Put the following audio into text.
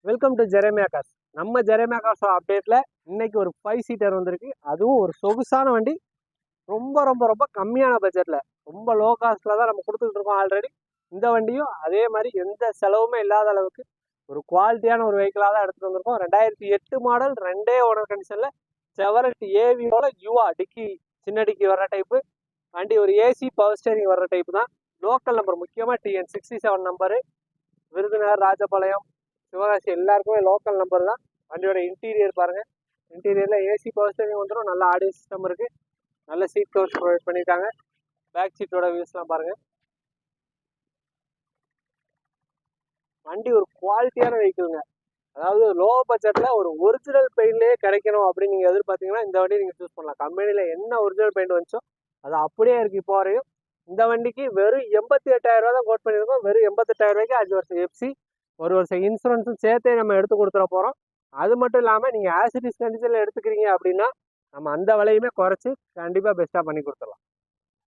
Welcome to Jeremiah cars. நம்ம Jeremiah cars அப்டேட்ல இன்னைக்கு ஒரு 5 சீட்டர் வந்திருக்கு. அதுவும் ஒரு சொகுசான வண்டி. ரொம்ப ரொம்ப ரொம்ப கம்மியான பட்ஜெட்ல, ரொம்ப லோ காஸ்ட்ல தான் நம்ம கொடுத்துட்டு இருக்கோம் ஆல்ரெடி. இந்த வண்டியும் அதே மாதிரி எந்த செலவுமே இல்லாத அளவுக்கு ஒரு குவாலிட்டியான ஒரு வெஹிக்கிளாக தான் எடுத்துட்டு வந்திருக்கோம். 2008 மாடல், 2 ஓனர் கண்டிஷன்ல செவரட் ஏவியோட யுவா டிக்கி, சின்ன டிக்கி வர்ற டைப்பு வண்டி. ஒரு ஏசி பவர் ஸ்டேரிங் வர்ற டைப்பு தான். லோக்கல் நம்பர், முக்கியமாக TN67 நம்பரு. விருதுநகர், ராஜபாளையம், சிவகாசி எல்லாருக்குமே லோக்கல் நம்பர் தான். வண்டியோட இன்டீரியர் பாருங்க. இன்டீரியர்ல ஏசி பவர் ஸ்டேரிங் வந்துடும். நல்ல ஆடியோ சிஸ்டம் இருக்கு. நல்ல சீட் கவர்ஸ் ப்ரொவைட் பண்ணியிருக்காங்க. பேக் சீட்டோட வியூஸ்லாம் பாருங்க. வண்டி ஒரு குவாலிட்டியான வெஹிக்கிள்ங்க. அதாவது லோ பட்ஜெட்ல ஒரு ஒரிஜினல் பெயிண்ட்லேயே கிடைக்கணும் அப்படின்னு நீங்க எதிர்பார்த்தீங்கன்னா இந்த வண்டியை நீங்க சூஸ் பண்ணலாம். கம்பெனில என்ன ஒரிஜினல் பெயிண்ட் வந்துச்சோ அது அப்படியே இருக்கு இப்போ வரையும். இந்த வண்டிக்கு வெறும் 88,000 ரூபா தான் கோட் பண்ணியிருக்கோம். வெறும் 88,000 ரூபாய்க்கு 5 வருஷம் எஃப்சி, 1 வருஷம் இன்சூரன்ஸும் சேர்த்தே நம்ம எடுத்து கொடுத்துட போறோம். அது மட்டும் இல்லாமல் நீங்கள் ஆசிட்டிஸ் கண்டிஷனில் எடுத்துக்கிறீங்க அப்படின்னா நம்ம அந்த விலையுமே குறைச்சி கண்டிப்பாக பெஸ்ட்டாக பண்ணி கொடுத்துடலாம்.